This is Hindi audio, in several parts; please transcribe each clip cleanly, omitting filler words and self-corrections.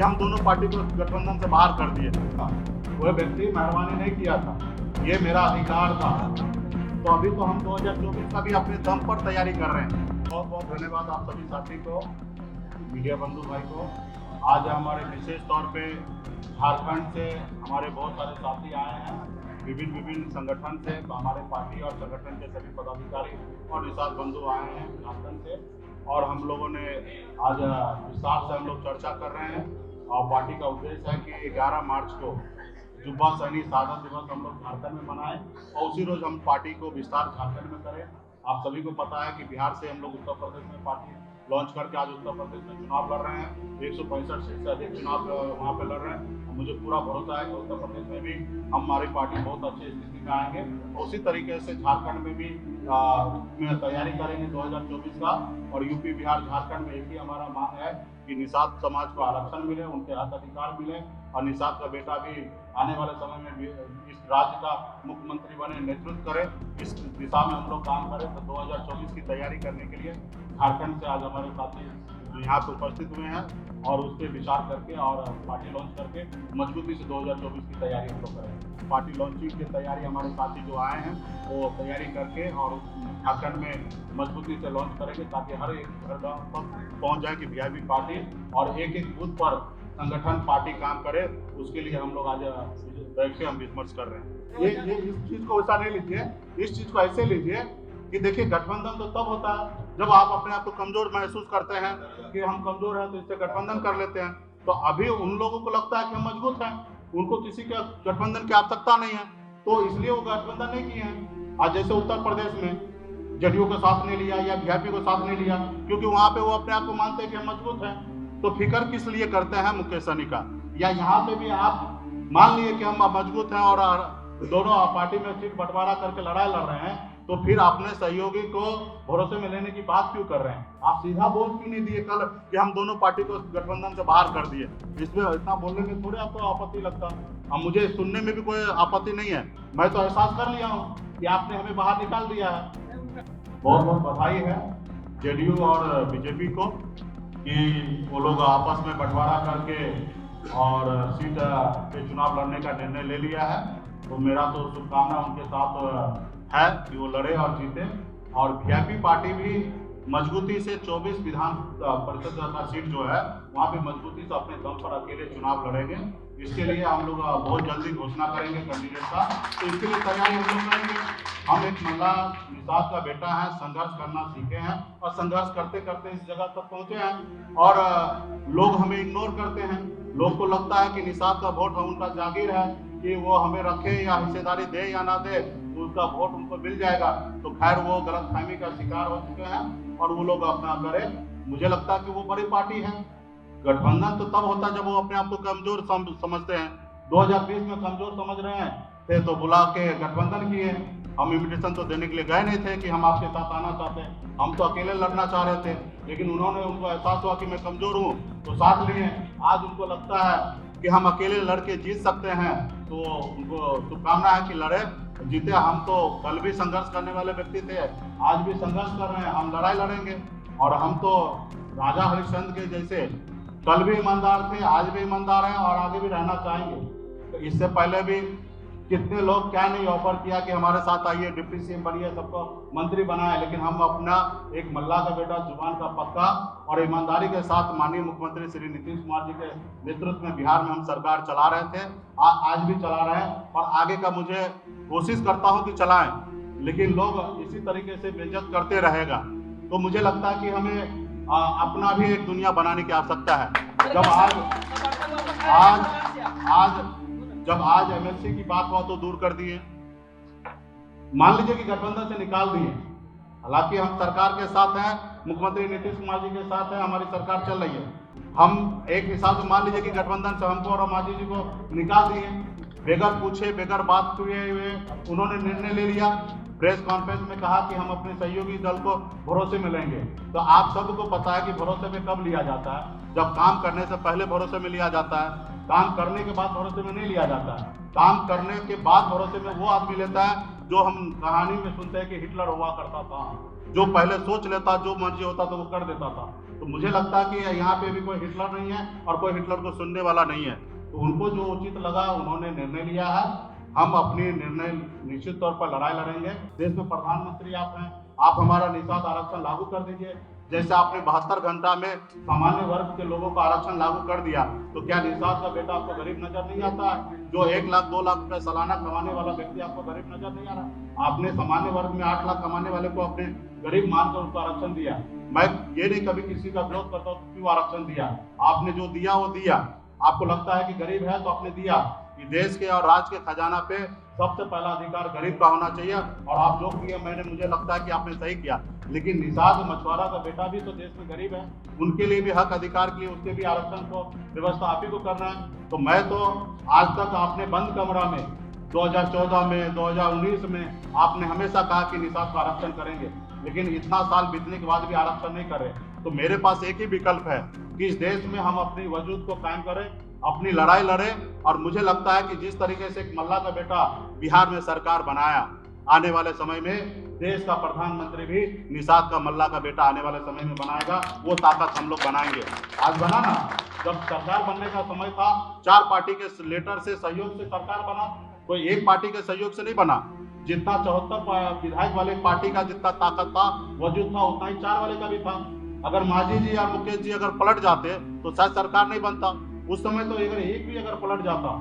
कि हम दोनों पार्टी को गठबंधन से बाहर कर दिए। वह व्यक्ति मेहरबानी नहीं किया था, ये मेरा अधिकार था। तो अभी तो हम 2024 का भी अपने दम पर तैयारी कर रहे हैं। बहुत बहुत धन्यवाद आप सभी साथी को, मीडिया बंधु भाई को। आज हमारे विशेष तौर पे झारखंड से हमारे बहुत सारे साथी आए हैं, विभिन्न संगठन से, हमारे पार्टी और संगठन के सभी पदाधिकारी और निषाद बंधु आए हैं झारखंड से। और हम लोगों ने आज विस्तार से हम लोग चर्चा कर रहे हैं और पार्टी का उद्देश्य है कि 11 मार्च को जुब्बा सैनिक शहादत दिवस हम लोग झारखंड में मनाएं और उसी रोज हम पार्टी को विस्तार झारखंड में करें। आप सभी को पता है कि बिहार से हम लोग उत्तर प्रदेश में पार्टी लॉन्च करके आज उत्तर प्रदेश में चुनाव लड़ रहे हैं। 165 सीट से अधिक चुनाव वहाँ पे लड़ रहे हैं। मुझे पूरा भरोसा है कि उत्तर प्रदेश में भी हमारी पार्टी बहुत अच्छी स्थिति में आएंगे। उसी तरीके से झारखंड में भी तैयारी करेंगे 2024 का। और यूपी बिहार झारखंड में एक ही हमारा मांग है कि निषाद समाज को आरक्षण मिले, उनके हक अधिकार मिले और निषाद का बेटा भी आने वाले समय में इस राज्य का मुख्यमंत्री बने, नेतृत्व करे। इस दिशा में हम लोग काम करें। तो 2024 की तैयारी करने के लिए झारखंड से आज हमारे साथी यहाँ पे उपस्थित हुए हैं और उस पर विचार करके और पार्टी लॉन्च करके मजबूती से 2024 की तैयारी हम लोग करें। पार्टी लॉन्चिंग की तैयारी हमारे साथी जो आए हैं वो तैयारी करके और झारखंड में मजबूती से लॉन्च करेंगे ताकि हर एक घर गाँव तक पहुँच जाए कि वीआईपी पार्टी और एक एक बूथ पर संगठन पार्टी काम करे। उसके लिए हम लोग आज बैठ के हम विमर्श कर रहे हैं। ये इस चीज को ऐसा नहीं लीजिए, इस चीज को ऐसे लीजिए कि देखिए गठबंधन तो तब होता है जब आप अपने आप को कमजोर महसूस करते हैं कि हम कमजोर हैं तो इससे गठबंधन कर लेते हैं। तो अभी उन लोगों को लगता है कि हम मजबूत हैं, उनको किसी के गठबंधन की आवश्यकता नहीं है, तो इसलिए वो गठबंधन नहीं किए हैं। आज जैसे उत्तर प्रदेश में जदयू को साथ नहीं लिया या बीजेपी को साथ नहीं लिया क्योंकि वहां पे वो अपने आप को मानते हैं कि हम मजबूत हैं। तो फिक्र किस लिए करते हैं मुकेश सहनी का? या यहाँ पे भी आप मान लिए कि हम मजबूत हैं और दोनों पार्टी में सीट बंटवारा करके लड़ाई लड़ रहे हैं, तो फिर अपने सहयोगी को भरोसे में लेने की बात क्यों कर रहे हैं? आप सीधा बोल क्यों नहीं दिए कल कि हम दोनों पार्टी को गठबंधन से बाहर कर दिए? इसमें इतना बोलने में थोड़े आपको आपत्ति लगता? अब मुझे सुनने में भी कोई आपत्ति नहीं है। मैं तो एहसास कर लिया हूँ कि आपने हमें बाहर निकाल दिया है। बहुत बहुत बधाई है जेडीयू और बीजेपी को कि वो लोग आपस में बंटवारा करके और सीट पे चुनाव लड़ने का निर्णय ले लिया है। तो मेरा तो शुभकामना उनके साथ है कि वो लड़े और जीते। और वीआईपी पार्टी भी मजबूती से 24 विधान परिषद का सीट जो है वहाँ पे मजबूती से अपने दम पर अकेले चुनाव लड़ेंगे। इसके लिए हम लोग बहुत जल्दी घोषणा करेंगे कैंडिडेट का। तो इसके लिए तैयारी हम लोग करेंगे। हम एक मल्ला निषाद का बेटा है, संघर्ष करना सीखे हैं और संघर्ष करते करते इस जगह तक पहुँचे हैं। और लोग हमें इग्नोर करते हैं। लोग को लगता है कि निषाद का वोट उनका जागीर है कि वो हमें रखे या हिस्सेदारी दे या ना दे, उनका वोट उनको मिल जाएगा। तो खैर वो गलतफहमी का शिकार हो चुके हैं और वो लोग अपना करें। मुझे लगता है कि वो बड़ी पार्टी है। गठबंधन तो तब होता है जब वो अपने आप को कमजोर समझते हैं। 2020 में कमजोर समझ रहे हैं थे तो बुला के गठबंधन किए। हम इन्विटेशन तो देने के लिए गए नहीं थे कि हम आपके साथ आना चाहते हैं, हम तो अकेले लड़ना चाह रहे थे। लेकिन उन्होंने, उनको एहसास हुआ कि मैं कमजोर हूँ तो साथ लिए। आज उनको लगता है कि हम अकेले लड़के जीत सकते हैं, तो उनको शुभकामना है कि लड़े जीते। हम तो कल भी संघर्ष करने वाले व्यक्ति थे, आज भी संघर्ष कर रहे हैं, हम लड़ाई लड़ेंगे। और हम तो राजा हरिश्चंद्र के जैसे कल भी ईमानदार थे, आज भी ईमानदार हैं और आगे भी रहना चाहेंगे। तो इससे पहले भी कितने लोग क्या नहीं ऑफर किया कि हमारे साथ आइए, डिप्टी सीएम बनिए, सबको मंत्री बनाए। लेकिन हम अपना एक मल्ला का बेटा, जुबान का पक्का और ईमानदारी के साथ माननीय मुख्यमंत्री श्री नीतीश कुमार जी के नेतृत्व में बिहार में हम सरकार चला रहे थे, आज भी चला रहे हैं और आगे का मुझे कोशिश करता हूं कि चलाएं। लेकिन लोग इसी तरीके से बेइज्जत करते रहेगा। तो मुझे लगता है कि हमें अपना भी एक दुनिया बनाने की आवश्यकता है। जब आज एमएलसी की बात हुआ तो दूर कर दिए, मान लीजिए कि गठबंधन से निकाल दिए। हालांकि हम सरकार के साथ हैं, मुख्यमंत्री नीतीश कुमार जी के साथ है, हमारी सरकार चल रही है। हम एक हिसाब से मान लीजिए कि गठबंधन से हमको और मांझी जी को निकाल दिए, बेगर पूछे बेगर बात हुए उन्होंने निर्णय ले लिया। प्रेस कॉन्फ्रेंस में कहा कि हम अपने सहयोगी दल को भरोसे में लेंगे। तो आप सबको पता है कि भरोसे में कब लिया जाता है? जब काम करने से पहले भरोसे में लिया जाता है, काम करने के बाद भरोसे में नहीं लिया जाता है। काम करने के बाद भरोसे में वो आदमी लेता है जो हम कहानी में सुनते हैं कि हिटलर हुआ करता था, जो पहले सोच लेता, जो मर्जी होता तो वो कर देता था। तो मुझे लगता है कि यहाँ पे भी कोई हिटलर नहीं है और कोई हिटलर को सुनने वाला नहीं है। तो उनको जो उचित लगा उन्होंने निर्णय लिया है। हम अपनी निर्णय निश्चित तौर पर लड़ाई लड़ेंगे। देश में प्रधानमंत्री आप हैं, आप हमारा निषाद आरक्षण लागू कर दीजिए। जैसे आपने 72 घंटा में सामान्य वर्ग के लोगों का आरक्षण लागू कर दिया, तो क्या निषाद का बेटा आपको गरीब नजर नहीं आता? जो 1 लाख 2 लाख रुपए सालाना कमाने वाला व्यक्ति आपको गरीब नजर नहीं आ रहा? आपने सामान्य वर्ग में 8 लाख कमाने वाले को अपने गरीब मानकर उसको आरक्षण दिया। मैं ये नहीं कभी किसी का विरोध करता हूँ क्यों आरक्षण दिया, आपने जो दिया वो दिया। आपको लगता है कि गरीब है तो आपने दिया। कि देश के और राज्य के खजाना पे सबसे पहला अधिकार गरीब का होना चाहिए, और आप जो किए मुझे लगता है कि आपने सही किया। लेकिन निषाद मछुआरा का बेटा भी तो देश में गरीब है, उनके लिए भी हक अधिकार के लिए उसके भी आरक्षण को व्यवस्था आप ही को करना है। तो मैं तो आज तक आपने बंद कमरा में 2014 में 2019 में आपने हमेशा कहा कि निषाद का आरक्षण करेंगे, लेकिन इतना साल बीतने के बाद भी आरक्षण नहीं कर रहे। तो मेरे पास एक ही विकल्प है कि इस देश में हम अपनी वजूद को कायम करें, अपनी लड़ाई लड़ें। और मुझे लगता है कि जिस तरीके से एक मल्ला का बेटा बिहार में सरकार बनाया, आने वाले समय में देश का प्रधानमंत्री भी निषाद का मल्ला का बेटा आने वाले समय में बनाएगा। वो ताकत हम लोग बनाएंगे। आज बना ना, जब सरकार बनने का समय था 4 पार्टी के लेटर से सहयोग से सरकार बना, कोई एक पार्टी के सहयोग से नहीं बना। जितना 74 विधायक वाले पार्टी का जितना ताकत था वजूद था, उतना ही 4 वाले का भी था। अगर मांझी जी या मुकेश जी अगर पलट जाते तो शायद सरकार नहीं बनता। उस समय तो अगर एक भी अगर पलट जाता,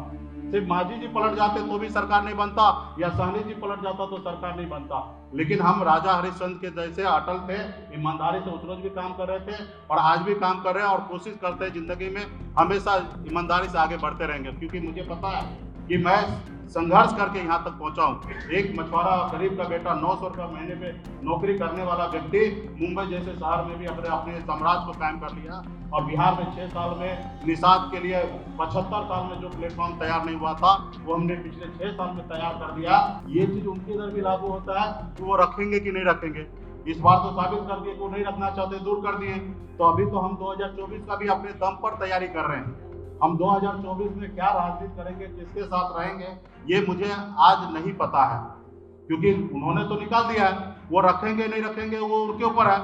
सिर्फ मांझी जी पलट जाते तो भी सरकार नहीं बनता, या सहनी जी पलट जाता तो सरकार नहीं बनता। लेकिन हम राजा हरिश्चंद्र के जैसे अटल थे, ईमानदारी से उस रोज भी काम कर रहे थे और आज भी काम कर रहे हैं, और कोशिश करते हैं जिंदगी में हमेशा ईमानदारी से आगे बढ़ते रहेंगे। क्योंकि मुझे पता है कि मैं संघर्ष करके यहाँ तक पहुँचा हूँ। एक मछुआरा गरीब का बेटा 900 रुपये महीने पे नौकरी करने वाला व्यक्ति मुंबई जैसे शहर में भी अपने साम्राज्य को कायम कर लिया, और बिहार में 6 साल में निषाद के लिए 75 साल में जो प्लेटफॉर्म तैयार नहीं हुआ था वो हमने पिछले 6 साल में तैयार कर दिया। ये चीज उनके इधर भी लागू होता है कि वो रखेंगे कि नहीं रखेंगे। इस बार तो साबित कर दिए कि वो नहीं रखना चाहते, दूर कर दिए। तो अभी तो हम 2024 का भी अपने दम पर तैयारी कर रहे हैं। हम 2024 में क्या राजनीति करेंगे, किसके साथ रहेंगे, ये मुझे आज नहीं पता है, क्योंकि उन्होंने तो निकाल दिया है। वो रखेंगे नहीं रखेंगे वो उनके ऊपर है।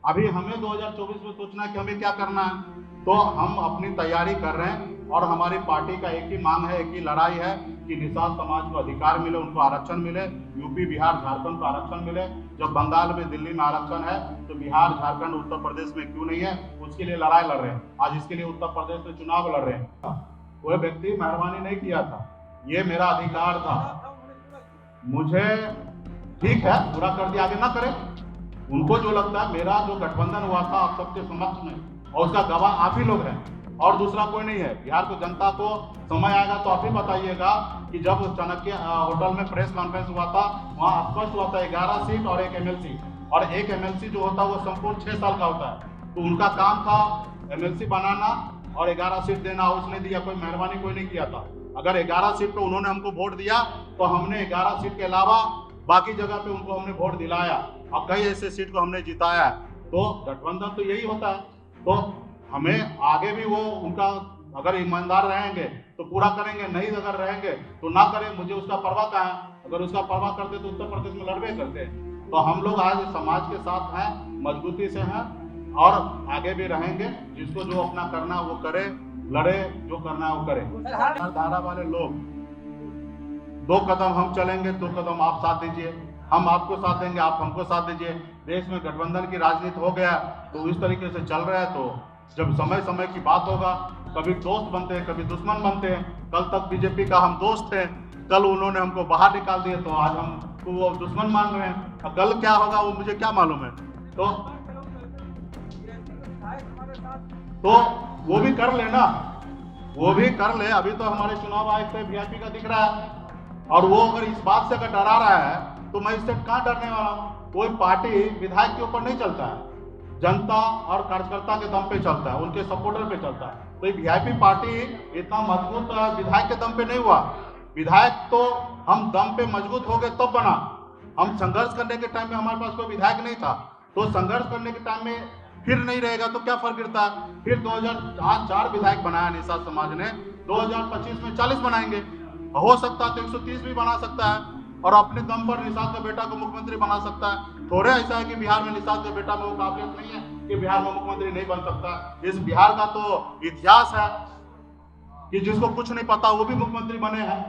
अभी हमें 2024 में सोचना है कि हमें क्या करना है। तो हम अपनी तैयारी कर रहे हैं, और हमारी पार्टी का एक ही मांग है, एक ही लड़ाई है कि निषाद समाज को अधिकार मिले, उनको आरक्षण मिले। यूपी, बिहार, झारखंड को आरक्षण मिले। जब बंगाल में, दिल्ली में आरक्षण है तो बिहार, झारखंड, उत्तर प्रदेश में क्यों नहीं है? उसके लिए लड़ाई लड़ रहे हैं। आज इसके लिए उत्तर प्रदेश में चुनाव लड़ रहे हैं। वह व्यक्ति मेहरबानी नहीं किया था, ये मेरा अधिकार था। मुझे ठीक है, पूरा कर दिया, आगे ना करें। उनको जो लगता है, मेरा जो गठबंधन हुआ था आप सबके समक्ष में, और उसका गवाह आप ही लोग हैं और दूसरा कोई नहीं है। बिहार को जनता को समय आएगा तो आप ही बताइएगा कि जब चाणक्य होटल में प्रेस कॉन्फ्रेंस हुआ था, वहाँ स्पष्ट हुआ था 11 सीट और 1 MLC, और 1 MLC जो होता है वो संपूर्ण 6 साल का होता है। तो उनका काम था MLC बनाना और 11 सीट देना, उसने दिया। कोई मेहरबानी कोई नहीं किया था। अगर 11 सीट पे उन्होंने हमको वोट दिया तो हमने 11 सीट के अलावा बाकी जगह पे उनको हमने वोट दिलाया, और कई ऐसे सीट को हमने जिताया है। तो गठबंधन तो यही होता है। तो हमें आगे भी वो उनका, अगर ईमानदार रहेंगे तो पूरा करेंगे, नहीं अगर रहेंगे तो ना करें। मुझे उसका परवाह कहाँ है? अगर उसका परवाह करते तो उत्तर प्रदेश में लड़बे करते। तो हम लोग आज समाज के साथ हैं, मजबूती से हैं, और आगे भी रहेंगे। जिसको जो अपना करना वो करे, लड़े, जो करना है वो करे। धारा वाले लोग 2 कदम हम चलेंगे, 2 कदम आप साथ दीजिए। हम आपको साथ देंगे, आप हमको साथ दीजिए। देश में गठबंधन की राजनीति हो गया तो इस तरीके से चल रहा है। तो जब समय समय की बात होगा, कभी दोस्त बनते हैं, कभी दुश्मन बनते हैं। कल तक बीजेपी का हम दोस्त थे, कल उन्होंने हमको बाहर निकाल दिए तो आज हमको वो दुश्मन मान रहे हैं। और कल क्या होगा वो मुझे क्या मालूम है। तो वो भी कर ले ना, वो भी कर ले। अभी तो हमारे चुनाव आयुक्त पे VIP का दिख रहा है, और वो अगर इस बात से अगर डरा रहा है तो मैं इससे कहाँ डरने वाला हूँ। कोई पार्टी विधायक के ऊपर नहीं चलता है, जनता और कार्यकर्ता के दम पे चलता है, उनके सपोर्टर पे चलता है। तो VIP पार्टी इतना मजबूत विधायक के दम पे नहीं हुआ। विधायक तो हम दम पे मजबूत हो गए तब बना। हम संघर्ष करने के टाइम में हमारे पास कोई विधायक नहीं था, तो संघर्ष करने के टाइम में फिर नहीं रहेगा तो क्या फर्क गिरता है। फिर 2004 विधायक बनाया निषाद समाज ने, 2025 में 40 बनाएंगे, हो सकता है तो 130 भी बना सकता है। और अपने दम पर निषाद का बेटा को मुख्यमंत्री बना सकता है। थोड़े ऐसा है कि बिहार में निषाद का बेटा में वो काबिलियत नहीं है कि बिहार में मुख्यमंत्री नहीं बन सकता। इस बिहार का तो इतिहास है कि जिसको कुछ नहीं पता वो भी मुख्यमंत्री बने हैं।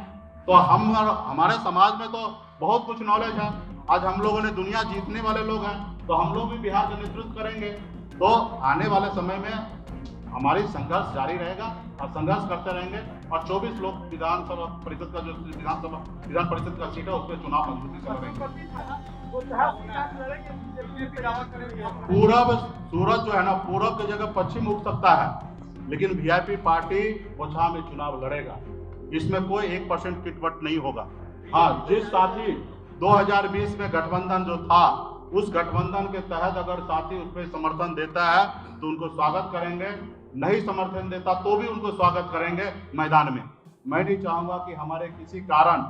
तो हम हमारे समाज में तो बहुत कुछ नॉलेज है। आज हम लोगों ने दुनिया जीतने वाले लोग हैं, तो हम लोग भी बिहार का नेतृत्व करेंगे। तो आने वाले समय में हमारी संघर्ष जारी रहेगा और संघर्ष करते रहेंगे। और 24 लोग विधानसभा परिषद का जो विधान परिषद का सीट है उस पर चुनाव मजबूती से लड़ेंगे। पूरब सूरज जो है ना, पूरब की जगह पश्चिम उग सकता है, लेकिन वीआईपी पार्टी ओछा में चुनाव लड़ेगा। इसमें कोई 1% किटवट नहीं होगा। हाँ, जिस साथी 2020 में गठबंधन जो था, उस गठबंधन के तहत अगर साथी उस पर समर्थन देता है तो उनको स्वागत करेंगे, नहीं समर्थन देता तो भी उनको स्वागत करेंगे मैदान में। मैं नहीं चाहूंगा कि हमारे किसी कारण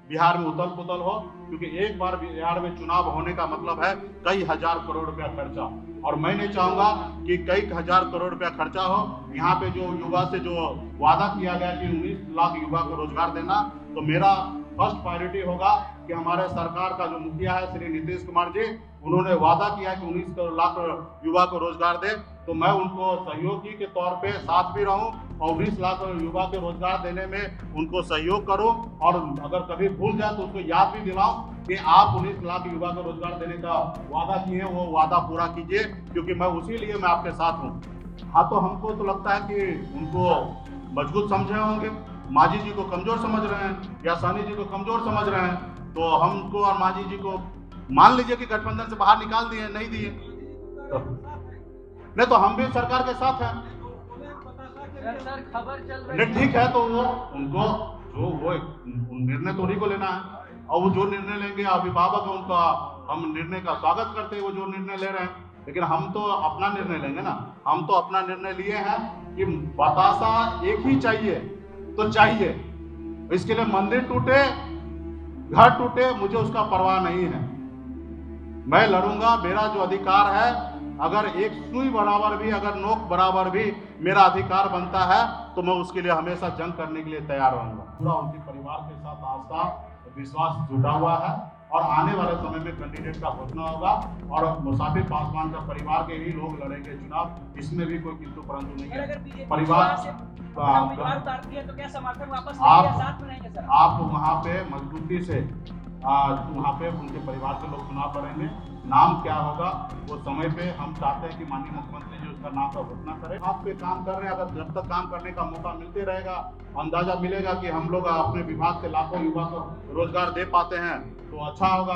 बिहार में उथल पुथल हो, क्योंकि एक बार बिहार में चुनाव होने का मतलब है कई हजार करोड़ रुपया खर्चा, और मैं नहीं चाहूंगा कि कई हजार करोड़ रुपया खर्चा हो। यहाँ पे जो युवा से जो वादा किया गया कि 19 लाख युवा को रोजगार देना, तो मेरा फर्स्ट प्रायोरिटी होगा कि हमारे सरकार का जो मुखिया है श्री नीतीश कुमार जी, उन्होंने वादा किया कि 19 लाख युवा को रोजगार दे, तो मैं उनको सहयोगी के तौर पे साथ भी रहूं और 19 लाख युवा को रोजगार देने में उनको सहयोग करूं। और अगर कभी भूल जाए तो उसको याद भी दिलाऊं कि आप 19 लाख युवा को रोजगार देने का वादा किए, वो वादा पूरा कीजिए, क्योंकि मैं उसी लिए मैं आपके साथ हूँ। हाँ, तो हमको तो लगता है कि उनको मजबूत समझे होंगे, मांझी जी को कमजोर समझ रहे हैं या सहनी जी को कमजोर समझ रहे हैं, तो हमको और मांझी जी को मान लीजिए कि गठबंधन से बाहर निकाल दिए, नहीं दिए तो नहीं, तो हम भी सरकार के साथ हैं। सर खबर चल रही नहीं, ठीक है, तो वो उनको जो वो निर्णय तो उन्हीं को लेना है, और वो जो निर्णय लेंगे अभिभावक है उनका, हम निर्णय का स्वागत करते हैं वो जो निर्णय ले रहे हैं। लेकिन हम तो अपना निर्णय लेंगे ना। हम तो अपना निर्णय लिए हैं कि बतासा एक ही चाहिए तो चाहिए, इसके लिए मंदिर टूटे घर टूटे मुझे उसका परवाह नहीं है। मैं लड़ूंगा, मेरा जो अधिकार है, अगर एक सुई बराबर भी, अगर नोक बराबर भी मेरा अधिकार बनता है तो मैं उसके लिए हमेशा जंग करने के लिए तैयार रहूंगा। पूरा उनके परिवार के साथ आस्था विश्वास जुड़ा हुआ है, और आने वाले समय में कैंडिडेट का घोषणा होगा और मुसाफिर पासवान का परिवार के ही लोग लड़ेंगे चुनाव। इसमें भी कोई किंतु परंतु नहीं है। परिवार तो क्या समर्थन वापस साथ में रहेंगे सर? आप वहाँ पे मजबूती से वहाँ पे उनके परिवार के लोग चुनाव लड़ेंगे। नाम क्या होगा वो समय पे हम चाहते हैं कि माननीय मुख्यमंत्री जी उसका नाम का घोषणा करें। आप पे काम कर रहे हैं, अगर जब तक काम करने का मौका मिलते रहेगा, अंदाजा मिलेगा कि हम लोग अपने विभाग से लाखों युवा को रोजगार दे पाते हैं, तो अच्छा होगा।